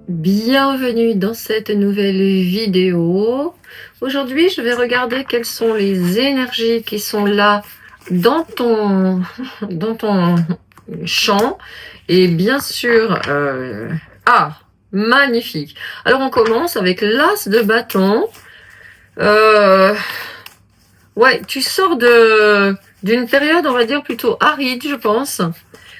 Bienvenue dans cette nouvelle vidéo. Aujourd'hui, je vais regarder quelles sont les énergies qui sont là dans ton, dans ton champ. Et bien sûr, magnifique. Alors, on commence avec l'as de bâton. Ouais, tu sors d'une période, on va dire, plutôt aride, je pense.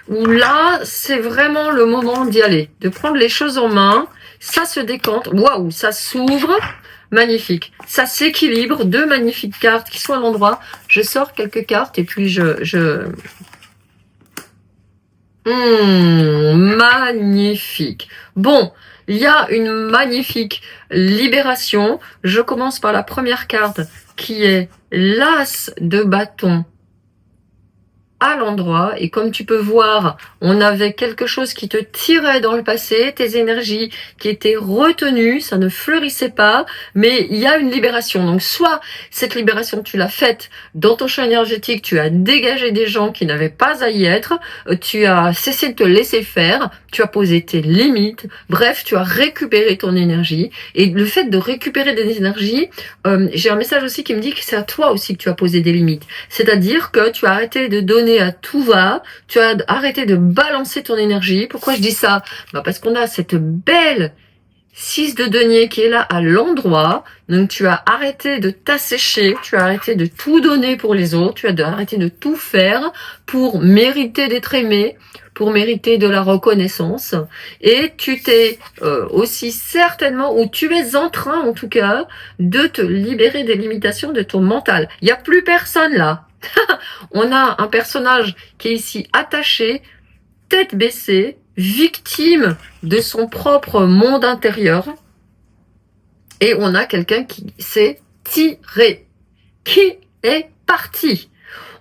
Où là, c'est vraiment le moment d'y aller, de prendre les choses en main. Ça se décante, waouh, ça s'ouvre, magnifique. Ça s'équilibre, deux magnifiques cartes qui sont à l'endroit. Je sors quelques cartes et puis magnifique. Bon, il y a une magnifique libération. Je commence par la première carte qui est l'as de bâton à l'endroit, et comme tu peux voir, on avait quelque chose qui te tirait dans le passé, tes énergies qui étaient retenues, ça ne fleurissait pas, mais il y a une libération. Donc soit cette libération tu l'as faite dans ton champ énergétique, tu as dégagé des gens qui n'avaient pas à y être, tu as cessé de te laisser faire, tu as posé tes limites, bref, tu as récupéré ton énergie. Et le fait de récupérer des énergies, j'ai un message aussi qui me dit que c'est à toi aussi que tu as posé des limites. C'est-à-dire que tu as arrêté de donner à tout va, tu as arrêté de balancer ton énergie. Pourquoi je dis ça? Parce qu'on a cette belle 6 de denier qui est là à l'endroit. Donc tu as arrêté de t'assécher, tu as arrêté de tout donner pour les autres, tu as arrêté de tout faire pour mériter d'être aimé, pour mériter de la reconnaissance. Et tu t'es aussi certainement, ou tu es en train en tout cas, de te libérer des limitations de ton mental. Il n'y a plus personne là. On a un personnage qui est ici attaché, tête baissée, victime de son propre monde intérieur. Et on a quelqu'un qui s'est tiré, qui est parti.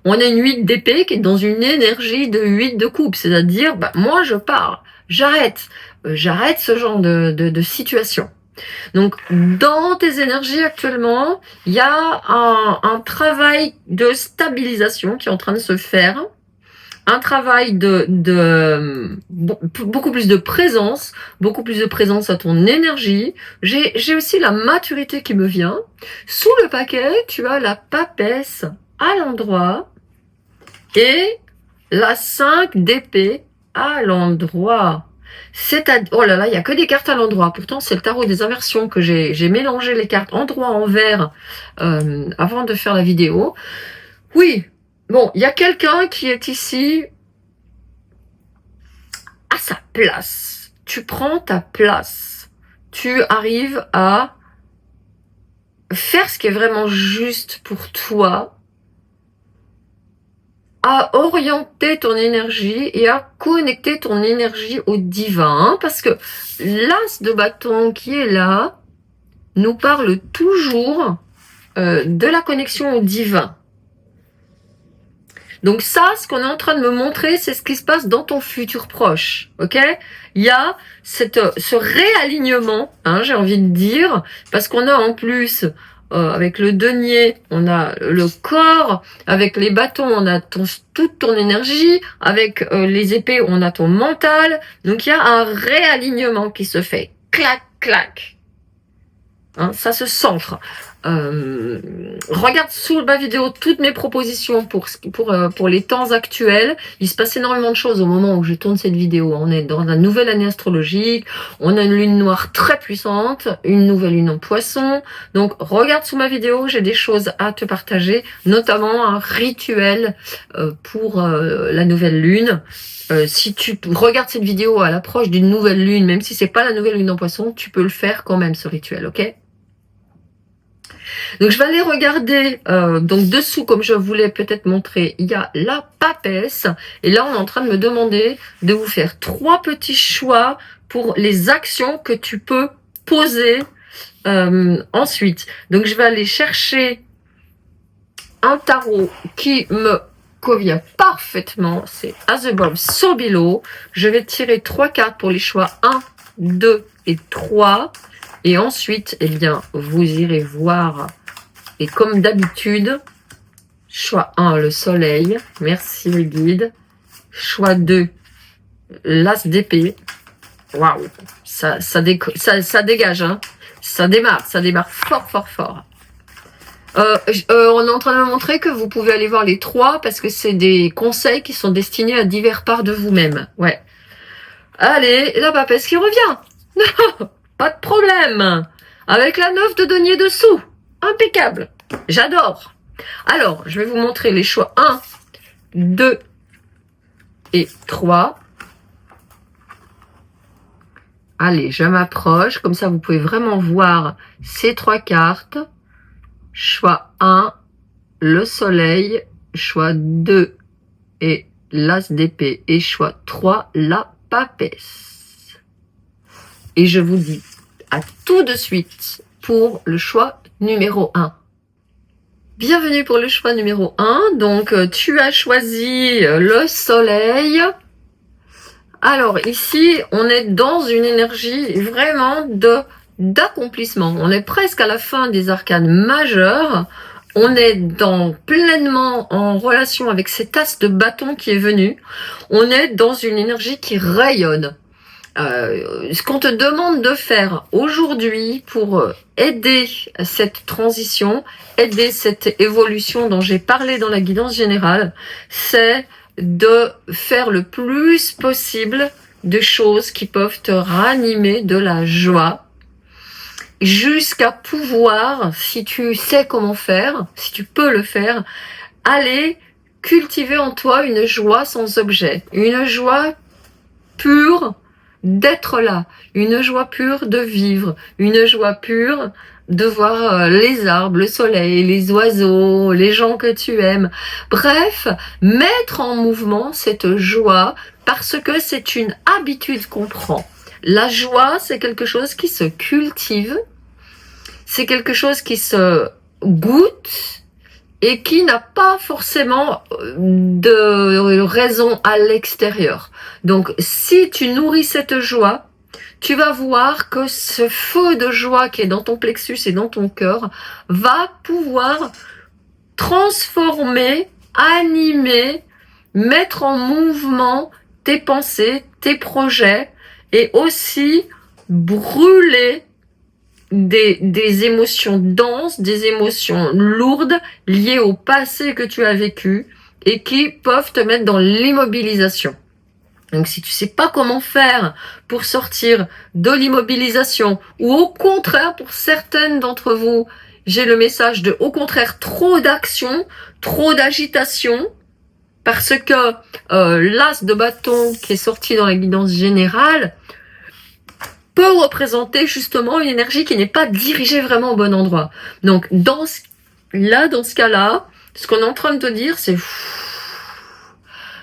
On a une 8 d'épée qui est dans une énergie de 8 de coupe, c'est-à-dire, moi je pars, j'arrête ce genre de situation. Donc, dans tes énergies actuellement, il y a un travail de stabilisation qui est en train de se faire, un travail beaucoup plus de présence à ton énergie. J'ai aussi la maturité qui me vient. Sous le paquet, tu as la papesse à l'endroit et la 5 d'épée à l'endroit. Oh là là, il y a que des cartes à l'endroit. Pourtant, c'est le tarot des inversions que j'ai mélangé les cartes endroit envers avant de faire la vidéo. Oui, bon, il y a quelqu'un qui est ici à sa place. Tu prends ta place. Tu arrives à faire ce qui est vraiment juste pour toi, à orienter ton énergie et à connecter ton énergie au divin, parce que l'as de bâton qui est là nous parle toujours de la connexion au divin. Donc ça, ce qu'on est en train de me montrer, c'est ce qui se passe dans ton futur proche, ok? Il y a ce réalignement, j'ai envie de dire, parce qu'on a en plus avec le denier, on a le corps, avec les bâtons, on a toute ton énergie, avec les épées, on a ton mental. Donc il y a un réalignement qui se fait. Clac, clac. Ça se centre. Regarde sous ma vidéo toutes mes propositions pour les temps actuels. Il se passe énormément de choses au moment où je tourne cette vidéo. On est dans la nouvelle année astrologique. On a une lune noire très puissante, une nouvelle lune en poisson. Donc regarde sous ma vidéo, j'ai des choses à te partager, notamment un rituel pour la nouvelle lune. Si tu regardes cette vidéo à l'approche d'une nouvelle lune, même si c'est pas la nouvelle lune en poisson, tu peux le faire quand même, ce rituel, ok? Donc je vais aller regarder, donc dessous, comme je voulais peut-être montrer, il y a la papesse. Et là, on est en train de me demander de vous faire 3 petits choix pour les actions que tu peux poser ensuite. Donc je vais aller chercher un tarot qui me convient parfaitement. C'est As Above, So Below. Je vais tirer 3 cartes pour les choix 1, 2 et 3. Et ensuite, eh bien, vous irez voir. Et comme d'habitude, choix 1, le soleil. Merci le guide. Choix 2, l'as d'épée. Waouh, ça dégage, hein. Ça démarre fort, fort, fort. On est en train de me montrer que vous pouvez aller voir les 3 parce que c'est des conseils qui sont destinés à divers parts de vous-même. Ouais. Allez, la papesse qui revient. Pas de problème. Avec la 9 de denier dessous. Impeccable. J'adore. Alors, je vais vous montrer les choix 1, 2 et 3. Allez, je m'approche. Comme ça, vous pouvez vraiment voir ces 3 cartes. Choix 1, le soleil. Choix 2 et l'as d'épée. Et choix 3, la papesse. Et je vous dis à tout de suite pour le choix numéro 1. Bienvenue pour le choix numéro 1. Donc, tu as choisi le soleil. Alors, ici, on est dans une énergie vraiment d'accomplissement. On est presque à la fin des arcanes majeures. On est pleinement en relation avec cet as de bâton qui est venu. On est dans une énergie qui rayonne. Ce qu'on te demande de faire aujourd'hui pour aider cette transition, aider cette évolution dont j'ai parlé dans la guidance générale, c'est de faire le plus possible de choses qui peuvent te ranimer de la joie, jusqu'à pouvoir, si tu sais comment faire, si tu peux le faire, aller cultiver en toi une joie sans objet, une joie pure d'être là, une joie pure de vivre, une joie pure de voir les arbres, le soleil, les oiseaux, les gens que tu aimes. Bref, mettre en mouvement cette joie parce que c'est une habitude qu'on prend. La joie, c'est quelque chose qui se cultive, c'est quelque chose qui se goûte et qui n'a pas forcément de raison à l'extérieur. Donc, si tu nourris cette joie, tu vas voir que ce feu de joie qui est dans ton plexus et dans ton cœur va pouvoir transformer, animer, mettre en mouvement tes pensées, tes projets et aussi brûler des émotions denses, des émotions lourdes liées au passé que tu as vécu et qui peuvent te mettre dans l'immobilisation. Donc si tu sais pas comment faire pour sortir de l'immobilisation ou au contraire pour certaines d'entre vous, j'ai le message de au contraire trop d'action, trop d'agitation parce que l'as de bâton qui est sorti dans la guidance générale peut représenter justement une énergie qui n'est pas dirigée vraiment au bon endroit. Donc, dans ce cas-là, ce qu'on est en train de te dire, c'est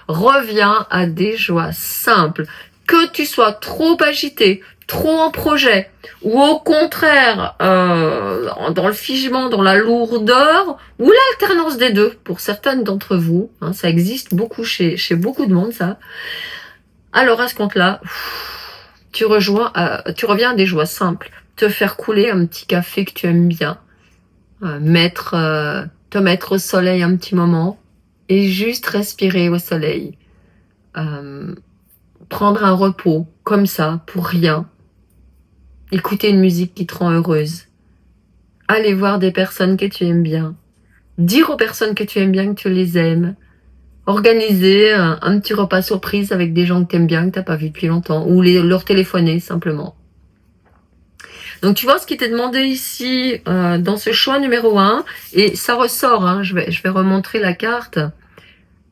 reviens à des joies simples. Que tu sois trop agité, trop en projet, ou au contraire, dans le figement, dans la lourdeur, ou l'alternance des deux, pour certaines d'entre vous, hein, ça existe beaucoup chez beaucoup de monde, ça. Alors, à ce compte-là, tu reviens à des joies simples. Te faire couler un petit café que tu aimes bien. Te mettre au soleil un petit moment. Et juste respirer au soleil. Prendre un repos, comme ça, pour rien. Écouter une musique qui te rend heureuse. Aller voir des personnes que tu aimes bien. Dire aux personnes que tu aimes bien que tu les aimes. Organiser un petit repas surprise avec des gens que t'aimes bien, que t'as pas vu depuis longtemps, ou leur téléphoner simplement. Donc tu vois ce qui t'est demandé ici dans ce choix numéro 1, et ça ressort, hein, je vais remontrer la carte.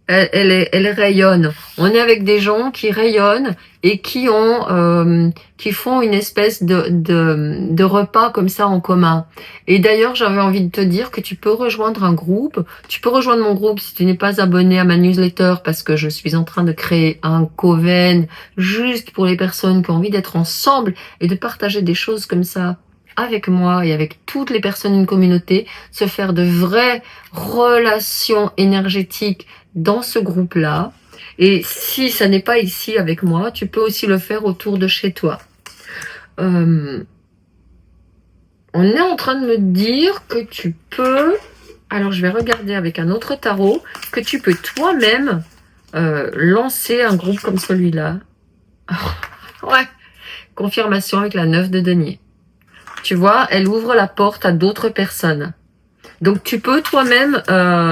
Elle rayonne. On est avec des gens qui rayonnent et qui font une espèce de repas comme ça en commun. Et d'ailleurs, j'avais envie de te dire que tu peux rejoindre un groupe. Tu peux rejoindre mon groupe si tu n'es pas abonné à ma newsletter parce que je suis en train de créer un coven juste pour les personnes qui ont envie d'être ensemble et de partager des choses comme ça avec moi et avec toutes les personnes d'une communauté, se faire de vraies relations énergétiques dans ce groupe-là. Et si ça n'est pas ici avec moi, tu peux aussi le faire autour de chez toi. On est en train de me dire que tu peux, alors je vais regarder avec un autre tarot, que tu peux toi-même lancer un groupe comme celui-là. Ouais, confirmation avec la 9 de denier. Tu vois, elle ouvre la porte à d'autres personnes. Donc tu peux toi-même,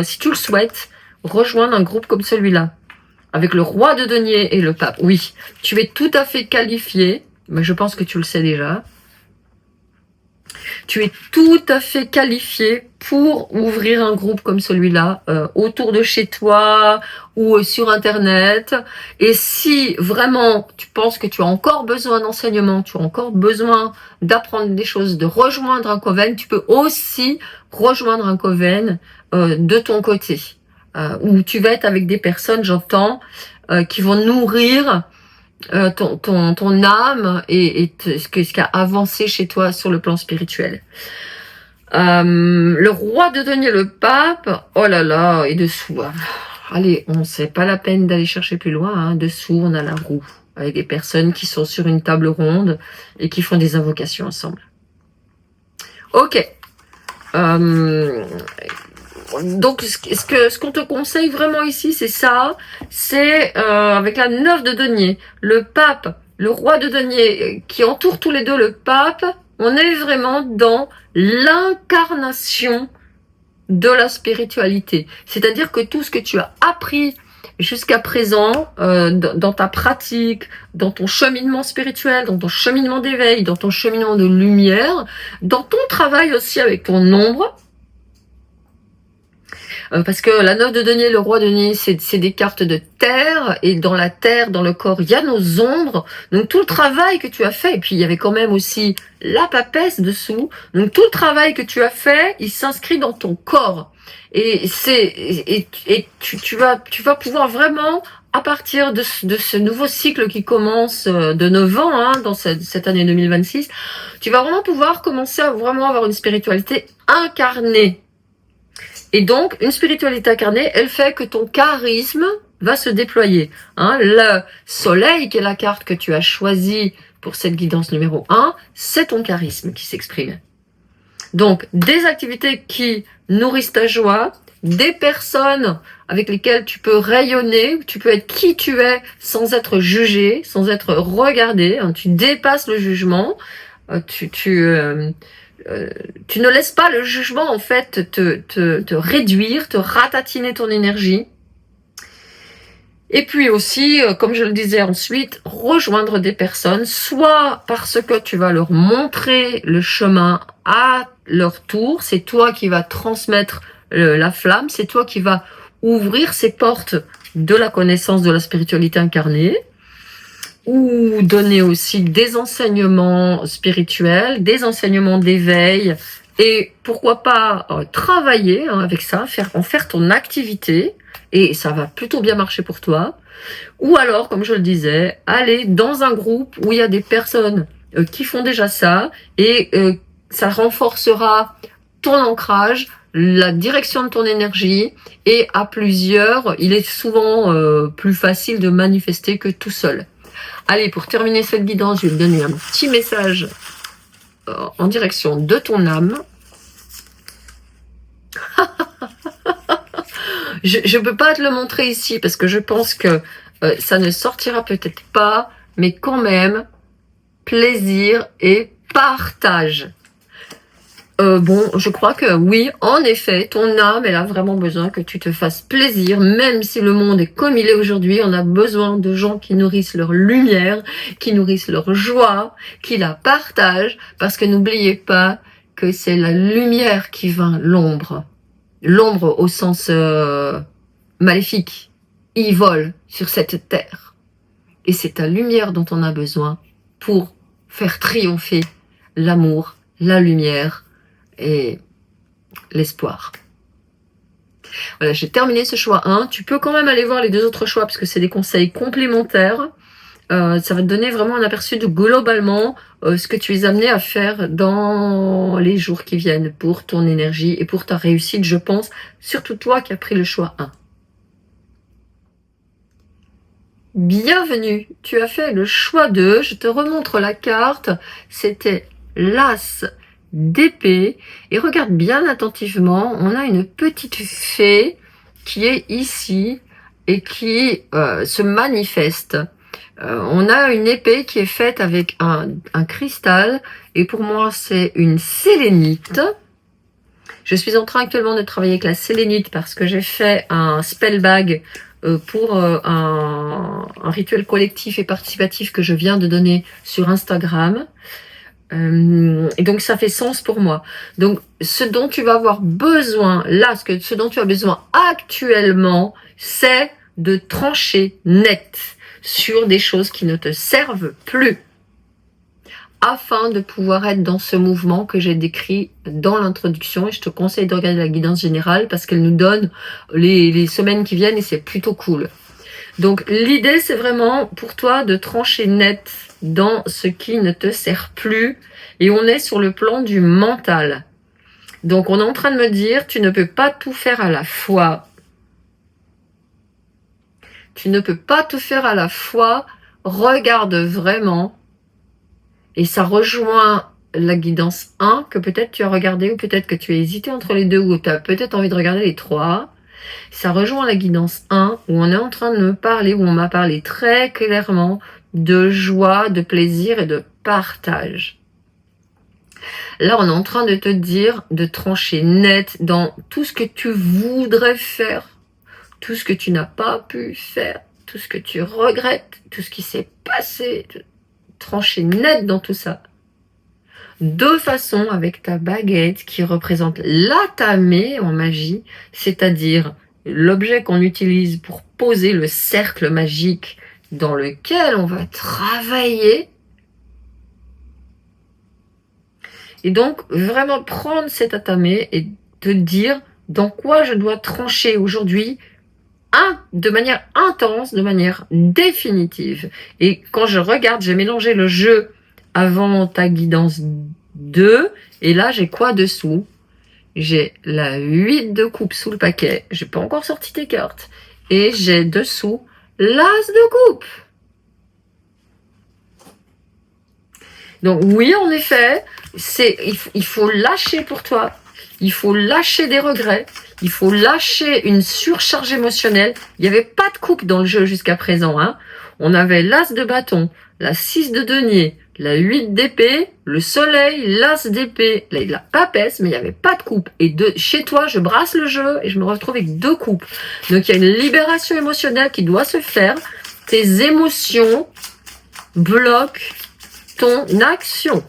si tu le souhaites, rejoindre un groupe comme celui-là. Avec le roi de denier et le pape. Oui, tu es tout à fait qualifié, mais je pense que tu le sais déjà. Tu es tout à fait qualifié pour ouvrir un groupe comme celui-là, autour de chez toi ou sur Internet. Et si vraiment tu penses que tu as encore besoin d'enseignement, tu as encore besoin d'apprendre des choses, de rejoindre un coven, tu peux aussi rejoindre un coven de ton côté. Où tu vas être avec des personnes, j'entends, qui vont nourrir ton âme et ce qui a avancé chez toi sur le plan spirituel. Le roi de denier, le pape, oh là là, et dessous. Allez, c'est pas la peine d'aller chercher plus loin. Hein. Dessous, on a la roue, avec des personnes qui sont sur une table ronde et qui font des invocations ensemble. Ok. Donc, ce qu'on te conseille vraiment ici, c'est ça. C'est avec la 9 de denier, le pape, le roi de denier, qui entoure tous les deux le pape. On est vraiment dans l'incarnation de la spiritualité. C'est-à-dire que tout ce que tu as appris jusqu'à présent, dans ta pratique, dans ton cheminement spirituel, dans ton cheminement d'éveil, dans ton cheminement de lumière, dans ton travail aussi avec ton ombre, parce que la 9 de denier, le roi de denier, c'est des cartes de terre, et dans la terre, dans le corps, il y a nos ombres, donc tout le travail que tu as fait, et puis il y avait quand même aussi la papesse dessous, donc tout le travail que tu as fait, il s'inscrit dans ton corps, et tu vas pouvoir vraiment, à partir de ce nouveau cycle qui commence de 9 ans, hein, dans cette année 2026, tu vas vraiment pouvoir commencer à vraiment avoir une spiritualité incarnée. Et donc, une spiritualité incarnée, elle fait que ton charisme va se déployer. Hein, le soleil, qui est la carte que tu as choisie pour cette guidance numéro 1, c'est ton charisme qui s'exprime. Donc, des activités qui nourrissent ta joie, des personnes avec lesquelles tu peux rayonner, tu peux être qui tu es sans être jugé, sans être regardé. Hein, tu dépasses le jugement, tu ne laisses pas le jugement en fait te réduire, te ratatiner ton énergie. Et puis aussi, comme je le disais ensuite, rejoindre des personnes, soit parce que tu vas leur montrer le chemin à leur tour, c'est toi qui vas transmettre la flamme, c'est toi qui vas ouvrir ces portes de la connaissance de la spiritualité incarnée, ou donner aussi des enseignements spirituels, des enseignements d'éveil, et pourquoi pas travailler avec ça, en faire ton activité, et ça va plutôt bien marcher pour toi. Ou alors, comme je le disais, aller dans un groupe où il y a des personnes qui font déjà ça, et ça renforcera ton ancrage, la direction de ton énergie, et à plusieurs, il est souvent plus facile de manifester que tout seul. Allez, pour terminer cette guidance, je vais te donner un petit message en direction de ton âme. Je ne peux pas te le montrer ici parce que je pense que ça ne sortira peut-être pas, mais quand même, plaisir et partage. Bon, je crois que oui, en effet, ton âme, elle a vraiment besoin que tu te fasses plaisir, même si le monde est comme il est aujourd'hui. On a besoin de gens qui nourrissent leur lumière, qui nourrissent leur joie, qui la partagent, parce que n'oubliez pas que c'est la lumière qui vainc l'ombre. L'ombre au sens maléfique, il vole sur cette terre. Et c'est ta lumière dont on a besoin pour faire triompher l'amour, la lumière, et l'espoir. Voilà, j'ai terminé ce choix 1. Tu peux quand même aller voir les deux autres choix parce que c'est des conseils complémentaires. Ça va te donner vraiment un aperçu de globalement ce que tu es amené à faire dans les jours qui viennent pour ton énergie et pour ta réussite, je pense, surtout toi qui as pris le choix 1. Bienvenue, tu as fait le choix 2. Je te remontre la carte. C'était l'As d'épée, et regarde bien attentivement, on a une petite fée qui est ici et qui se manifeste. On a une épée qui est faite avec un cristal, et pour moi c'est une sélénite. Je suis en train actuellement de travailler avec la sélénite parce que j'ai fait un spell bag pour un rituel collectif et participatif que je viens de donner sur Instagram. Et donc ça fait sens pour moi. Donc ce dont tu vas avoir besoin là, ce dont tu as besoin actuellement, c'est de trancher net sur des choses qui ne te servent plus, afin de pouvoir être dans ce mouvement que j'ai décrit dans l'introduction. Et je te conseille de regarder la guidance générale parce qu'elle nous donne les semaines qui viennent et c'est plutôt cool. Donc l'idée c'est vraiment pour toi de trancher net dans ce qui ne te sert plus, et on est sur le plan du mental. Donc on est en train de me dire tu ne peux pas tout faire à la fois. Tu ne peux pas tout faire à la fois. Regarde vraiment. Et ça rejoint la guidance 1 que peut-être tu as regardé, ou peut-être que tu as hésité entre les deux, ou tu as peut-être envie de regarder les trois. Ça rejoint la guidance 1 où on est en train de me parler, où on m'a parlé très clairement de joie, de plaisir et de partage. Là, on est en train de te dire de trancher net dans tout ce que tu voudrais faire, tout ce que tu n'as pas pu faire, tout ce que tu regrettes, tout ce qui s'est passé. Trancher net dans tout ça. De façon avec ta baguette qui représente l'atame en magie, c'est-à-dire l'objet qu'on utilise pour poser le cercle magique dans lequel on va travailler. Et donc, vraiment prendre cet atame et te dire dans quoi je dois trancher aujourd'hui, de manière intense, de manière définitive. Et quand je regarde, j'ai mélangé le jeu avant ta guidance 2, et là j'ai quoi dessous? J'ai la 8 de coupe sous le paquet, j'ai pas encore sorti tes cartes, et j'ai dessous l'as de coupe. Donc oui, en effet, il faut lâcher pour toi, il faut lâcher des regrets, il faut lâcher une surcharge émotionnelle. Il n'y avait pas de coupe dans le jeu jusqu'à présent. Hein. On avait l'as de bâton, la 6 de denier, la 8 d'épée, le soleil, l'as d'épée, la papesse, mais il n'y avait pas de coupe. Et chez toi, je brasse le jeu et je me retrouve avec 2 coupes. Donc il y a une libération émotionnelle qui doit se faire. Tes émotions bloquent ton action.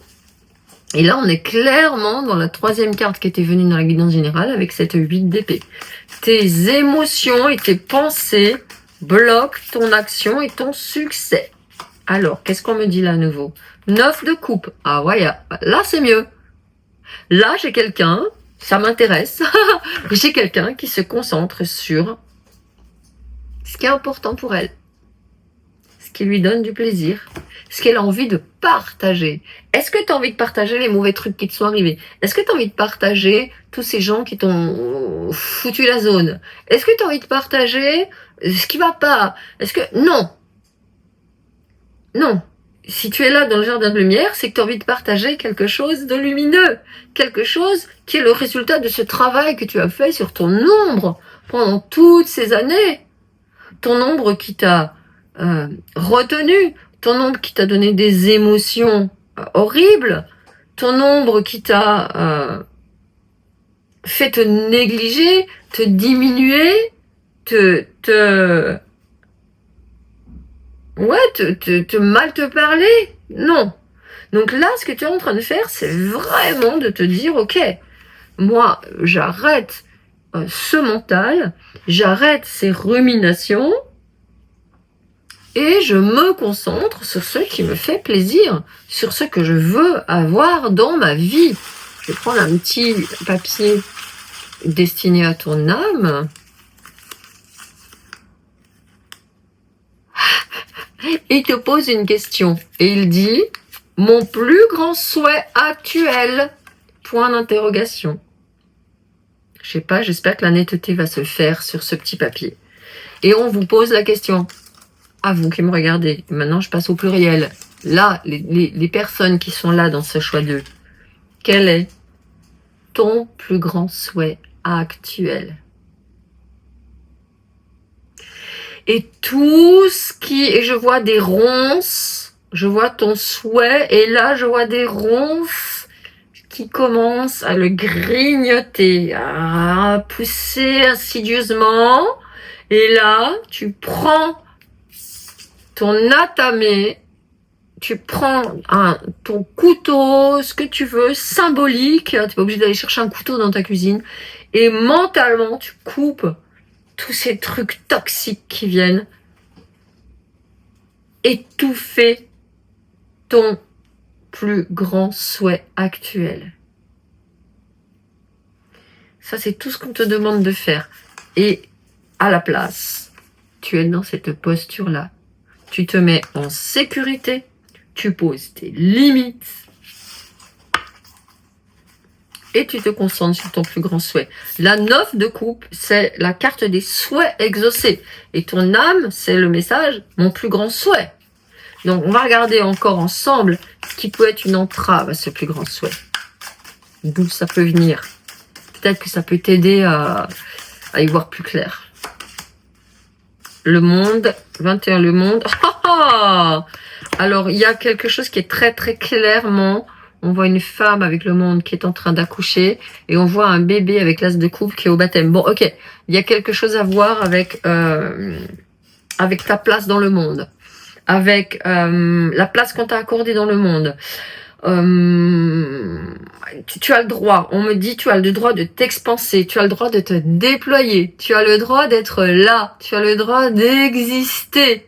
Et là, on est clairement dans la 3e carte qui était venue dans la guidance générale avec cette 8 d'épée. Tes émotions et tes pensées bloquent ton action et ton succès. Alors, qu'est-ce qu'on me dit là à nouveau? 9 de coupe. Ah ouais, là c'est mieux. Là, j'ai quelqu'un, ça m'intéresse, j'ai quelqu'un qui se concentre sur ce qui est important pour elle, ce qui lui donne du plaisir, ce qu'elle a envie de partager. Est-ce que tu as envie de partager les mauvais trucs qui te sont arrivés? Est-ce que tu as envie de partager tous ces gens qui t'ont foutu la zone? Est-ce que tu as envie de partager ce qui va pas? Est-ce que... Non. Non. Si tu es là dans le jardin de lumière, c'est que tu as envie de partager quelque chose de lumineux. Quelque chose qui est le résultat de ce travail que tu as fait sur ton ombre pendant toutes ces années. Ton ombre qui t'a retenu, ton ombre qui t'a donné des émotions horribles, ton ombre qui t'a fait te négliger, te diminuer, te mal te parler. Non. Donc là, ce que tu es en train de faire, c'est vraiment de te dire, ok, moi, j'arrête ce mental, j'arrête ces ruminations, et je me concentre sur ce qui me fait plaisir, sur ce que je veux avoir dans ma vie. Je vais prendre un petit papier destiné à ton âme. Et il te pose une question. Et il dit, mon plus grand souhait actuel, point d'interrogation. Je sais pas, j'espère que la netteté va se faire sur ce petit papier. Et on vous pose la question. À vous qui me regardez. Maintenant, je passe au pluriel. Là, les personnes qui sont là dans ce choix 2. Quel est ton plus grand souhait actuel? Et tout ce qui... Et je vois des ronces, je vois ton souhait, et là je vois des ronces qui commencent à le grignoter, à pousser insidieusement. Et là, tu prends ton atamé, tu prends ton couteau, ce que tu veux, symbolique, tu n'es pas obligé d'aller chercher un couteau dans ta cuisine, et mentalement, tu coupes tous ces trucs toxiques qui viennent étouffer ton plus grand souhait actuel. Ça, c'est tout ce qu'on te demande de faire. Et à la place, tu es dans cette posture-là. Tu te mets en sécurité, tu poses tes limites et tu te concentres sur ton plus grand souhait. La 9 de coupe, c'est la carte des souhaits exaucés. Et ton âme, c'est le message, mon plus grand souhait. Donc, on va regarder encore ensemble ce qui peut être une entrave à ce plus grand souhait. D'où ça peut venir. Peut-être que ça peut t'aider à y voir plus clair. Le monde, 21, le monde. Alors, il y a quelque chose qui est très très clairement, on voit une femme avec le monde qui est en train d'accoucher et on voit un bébé avec l'as de coupe qui est au baptême. Bon, ok, il y a quelque chose à voir avec ta place dans le monde, avec la place qu'on t'a accordée dans le monde. Tu as le droit, on me dit, tu as le droit de t'expanser, tu as le droit de te déployer, tu as le droit d'être là, tu as le droit d'exister.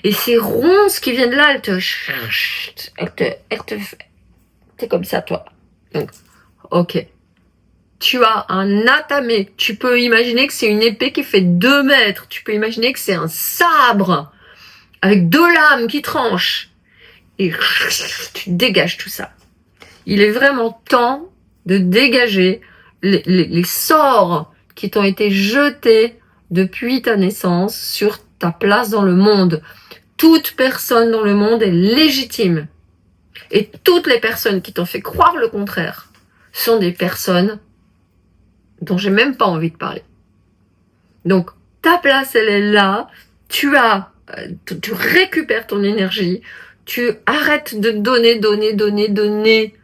Et ces ronces qui viennent là, t'es comme ça, toi. Donc, ok. Tu as un atamé. Tu peux imaginer que c'est une épée qui fait 2 mètres. Tu peux imaginer que c'est un sabre avec 2 lames qui tranchent. Et tu dégages tout ça. Il est vraiment temps de dégager les sorts qui t'ont été jetés depuis ta naissance sur ta place dans le monde. Toute personne dans le monde est légitime. Et toutes les personnes qui t'ont fait croire le contraire sont des personnes dont j'ai même pas envie de parler. Donc, ta place, elle est là. Tu récupères ton énergie. Tu arrêtes de donner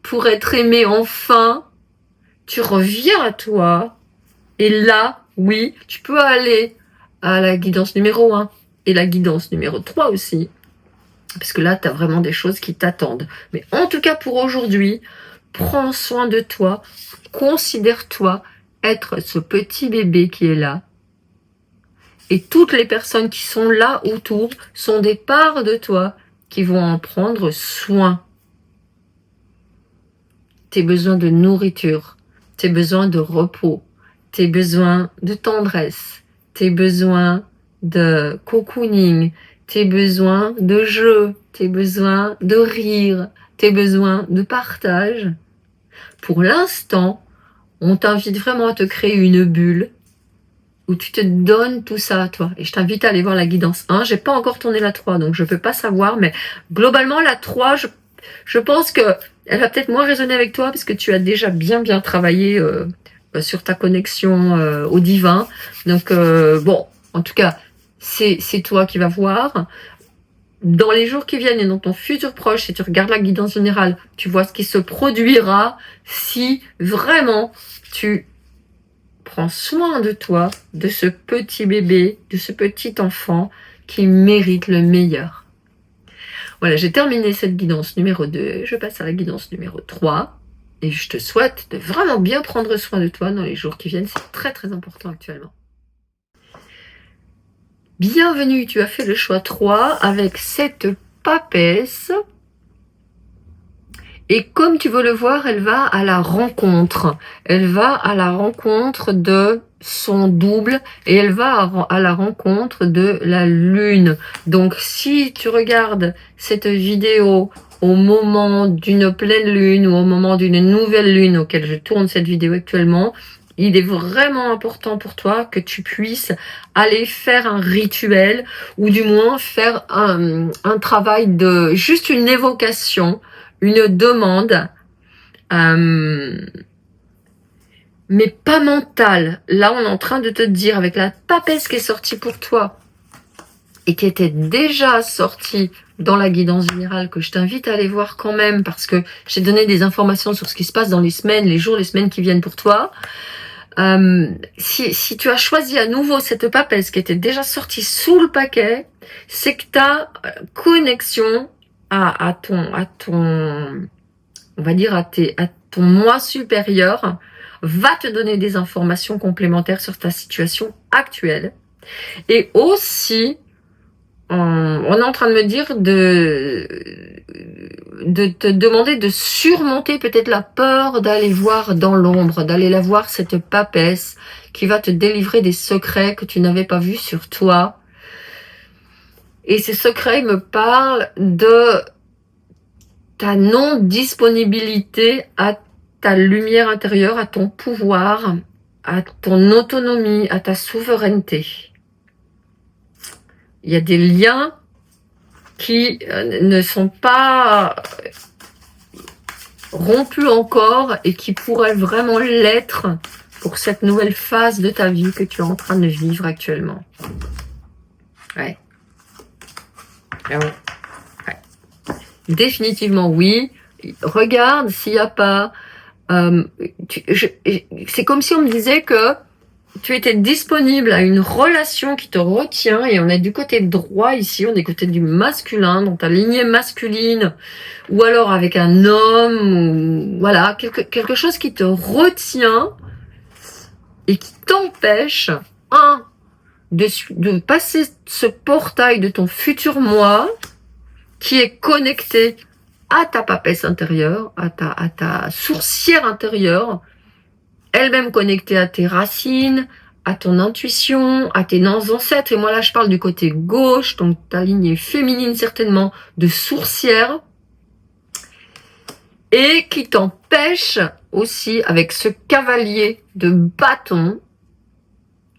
pour être aimé enfin. Tu reviens à toi. Et là, oui, tu peux aller à la guidance numéro 1 et la guidance numéro 3 aussi. Parce que là, tu as vraiment des choses qui t'attendent. Mais en tout cas, pour aujourd'hui, prends soin de toi. Considère-toi être ce petit bébé qui est là. Et toutes les personnes qui sont là autour sont des parts de toi qui vont en prendre soin. Tes besoins de nourriture, tes besoins de repos, tes besoins de tendresse, tes besoins de cocooning, tes besoins de jeu, tes besoins de rire, tes besoins de partage. Pour l'instant, on t'invite vraiment à te créer une bulle où tu te donnes tout ça à toi. Et je t'invite à aller voir la guidance 1. J'ai pas encore tourné la 3, donc je peux pas savoir, mais globalement, la 3, je pense que elle va peut-être moins résonner avec toi parce que tu as déjà bien travaillé sur ta connexion au divin. Donc, bon, en tout cas, c'est toi qui vas voir. Dans les jours qui viennent et dans ton futur proche, si tu regardes la guidance générale, tu vois ce qui se produira si vraiment tu prends soin de toi, de ce petit bébé, de ce petit enfant qui mérite le meilleur. Voilà, j'ai terminé cette guidance numéro 2. Je passe à la guidance numéro 3. Et je te souhaite de vraiment bien prendre soin de toi dans les jours qui viennent. C'est très très important actuellement. Bienvenue, tu as fait le choix 3 avec cette papesse. Et comme tu veux le voir, elle va à la rencontre. Elle va à la rencontre de son double et elle va à la rencontre de la lune. Donc si tu regardes cette vidéo au moment d'une pleine lune ou au moment d'une nouvelle lune auquel je tourne cette vidéo actuellement, il est vraiment important pour toi que tu puisses aller faire un rituel ou du moins faire un travail de juste une évocation, une demande, mais pas mentale. Là, on est en train de te dire, avec la papesse qui est sortie pour toi, et qui était déjà sorti dans la guidance générale, que je t'invite à aller voir quand même, parce que j'ai donné des informations sur ce qui se passe dans les semaines, les jours, les semaines qui viennent pour toi. Si tu as choisi à nouveau cette papesse qui était déjà sortie sous le paquet, c'est que ta connexion à ton, on va dire à ton moi supérieur va te donner des informations complémentaires sur ta situation actuelle. Et aussi, on est en train de me dire de te demander de surmonter peut-être la peur d'aller voir dans l'ombre, d'aller la voir, cette papesse qui va te délivrer des secrets que tu n'avais pas vus sur toi. Et ces secrets me parlent de ta non-disponibilité à ta lumière intérieure, à ton pouvoir, à ton autonomie, à ta souveraineté. Il y a des liens qui ne sont pas rompus encore et qui pourraient vraiment l'être pour cette nouvelle phase de ta vie que tu es en train de vivre actuellement. Ouais. Ah ouais. Ouais. Définitivement oui. Regarde s'il n'y a pas... c'est comme si on me disait que tu étais disponible à une relation qui te retient, et on est du côté droit ici, on est du côté du masculin, dans ta lignée masculine, ou alors avec un homme, ou voilà, quelque chose qui te retient et qui t'empêche, de passer ce portail de ton futur moi, qui est connecté à ta papesse intérieure, à ta sourcière intérieure, elle-même connectée à tes racines, à ton intuition, à tes ancêtres. Et moi là, je parle du côté gauche, donc ta lignée féminine certainement, de sourcière. Et qui t'empêche aussi, avec ce cavalier de bâton,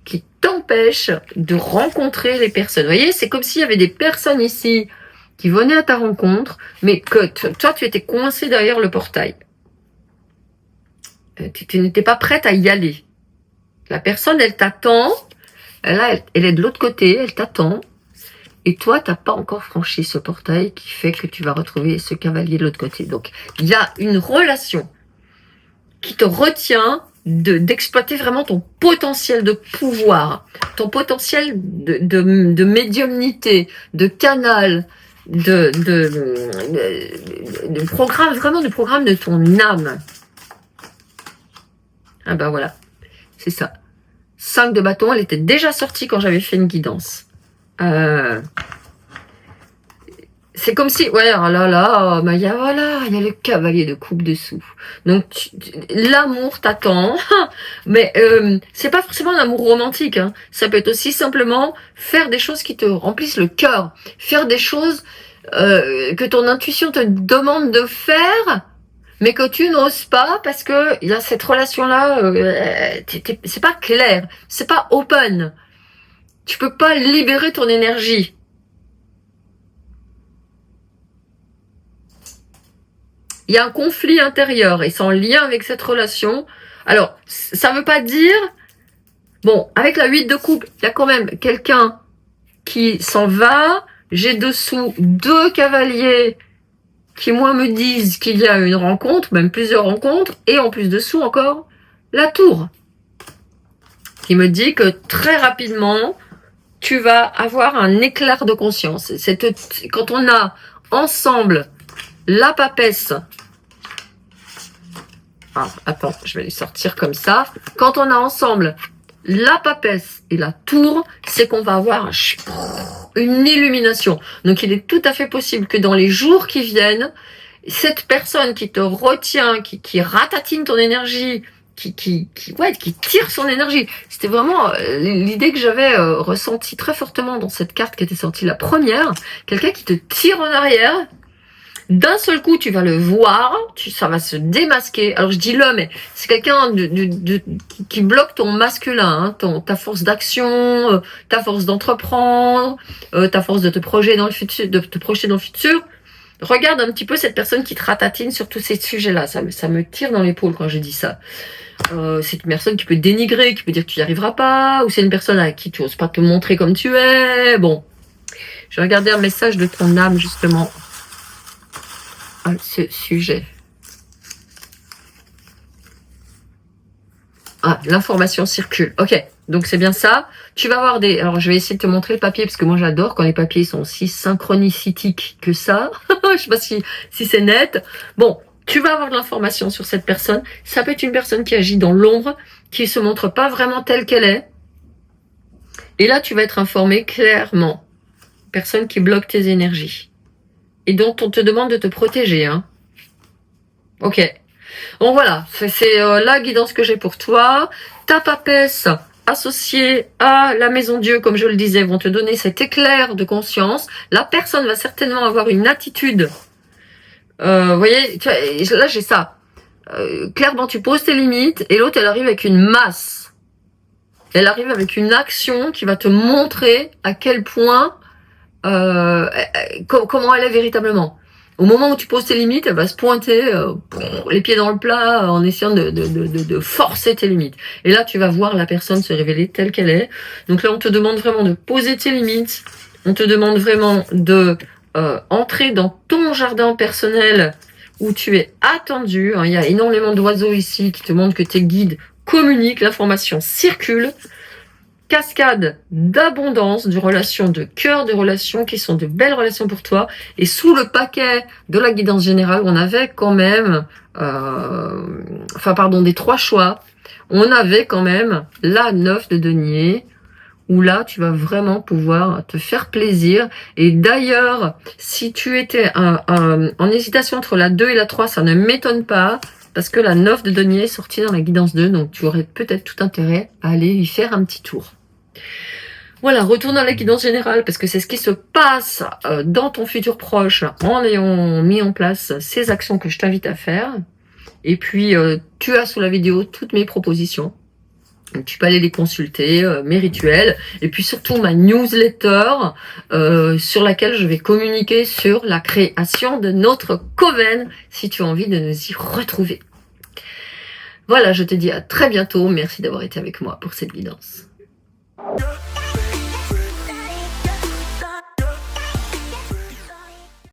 qui t'empêche de rencontrer les personnes. Vous voyez, c'est comme s'il y avait des personnes ici qui venaient à ta rencontre, mais que toi, tu étais coincé derrière le portail. Tu n'étais pas prête à y aller. La personne, elle t'attend, elle est de l'autre côté, elle t'attend, et toi, t'as pas encore franchi ce portail qui fait que tu vas retrouver ce cavalier de l'autre côté. Donc, il y a une relation qui te retient d'exploiter vraiment ton potentiel de pouvoir, ton potentiel de médiumnité, de canal, de programme, vraiment de programme de ton âme. Ah ben voilà, c'est ça. 5 de bâton, elle était déjà sortie quand j'avais fait une guidance. C'est comme si, ouais, oh là là, il y a le cavalier de coupe dessous. Donc l'amour t'attend, mais c'est pas forcément un amour romantique. Hein. Ça peut être aussi simplement faire des choses qui te remplissent le cœur, faire des choses que ton intuition te demande de faire, mais que tu n'oses pas parce que il y a cette relation-là, c'est pas clair, c'est pas open. Tu peux pas libérer ton énergie. Il y a un conflit intérieur et c'est en lien avec cette relation. Alors, ça veut pas dire... Bon, avec la 8 de coupe, il y a quand même quelqu'un qui s'en va. J'ai dessous 2 cavaliers qui, moi, me disent qu'il y a une rencontre, même plusieurs rencontres. Et en plus dessous encore, la tour. Qui me dit que très rapidement, tu vas avoir un éclair de conscience. Quand on a ensemble la papesse... Ah, attends, je vais les sortir comme ça. Quand on a ensemble la papesse et la tour, c'est qu'on va avoir une illumination. Donc, il est tout à fait possible que dans les jours qui viennent, cette personne qui te retient, qui ratatine ton énergie, qui tire son énergie. C'était vraiment l'idée que j'avais ressentie très fortement dans cette carte qui était sortie la première. Quelqu'un qui te tire en arrière. D'un seul coup, tu vas le voir, ça va se démasquer. Alors je dis le, mais c'est quelqu'un qui bloque ton masculin, hein, ta force d'action, ta force d'entreprendre, ta force de te projeter dans le futur, Regarde un petit peu cette personne qui te ratatine sur tous ces sujets-là. Ça me tire dans l'épaule quand je dis ça. C'est une personne qui peut dénigrer, qui peut dire que tu n'y arriveras pas, ou c'est une personne à qui tu n'oses pas te montrer comme tu es. Bon. Je vais regarder un message de ton âme, justement, à ce sujet. Ah, l'information circule. Ok, donc c'est bien ça. Tu vas avoir des... Alors, je vais essayer de te montrer le papier, parce que moi, j'adore quand les papiers sont aussi synchronicistiques que ça. Je sais pas si c'est net. Bon, tu vas avoir de l'information sur cette personne. Ça peut être une personne qui agit dans l'ombre, qui se montre pas vraiment telle qu'elle est. Et là, tu vas être informé clairement. Personne qui bloque tes énergies. Et dont on te demande de te protéger. Hein. Ok. Bon voilà, c'est la guidance que j'ai pour toi. Ta papesse associée à la maison Dieu, comme je le disais, vont te donner cet éclair de conscience. La personne va certainement avoir une attitude. Vous voyez, tu vois, là j'ai ça. Clairement, tu poses tes limites et l'autre, elle arrive avec une masse. Elle arrive avec une action qui va te montrer à quel point, comment elle est véritablement. Au moment où tu poses tes limites, elle va se pointer les pieds dans le plat en essayant de forcer tes limites. Et là, tu vas voir la personne se révéler telle qu'elle est. Donc là, on te demande vraiment de poser tes limites. On te demande vraiment de entrer dans ton jardin personnel où tu es attendu. Il y a énormément d'oiseaux ici qui te montrent que tes guides communiquent, l'information circule. Cascade d'abondance, de relations de cœur, de relations qui sont de belles relations pour toi. Et sous le paquet de la guidance générale, on avait quand même, des 3 choix, on avait quand même la 9 de denier, où là, tu vas vraiment pouvoir te faire plaisir. Et d'ailleurs, si tu étais en hésitation entre la 2 et la 3, ça ne m'étonne pas, parce que la 9 de denier est sortie dans la guidance 2, donc tu aurais peut-être tout intérêt à aller y faire un petit tour. Voilà, retourne dans la guidance générale, parce que c'est ce qui se passe dans ton futur proche en ayant mis en place ces actions que je t'invite à faire. Et puis, tu as sous la vidéo toutes mes propositions. Donc, tu peux aller les consulter, mes rituels, et puis surtout ma newsletter sur laquelle je vais communiquer sur la création de notre coven, si tu as envie de nous y retrouver. Voilà, je te dis à très bientôt. Merci d'avoir été avec moi pour cette guidance.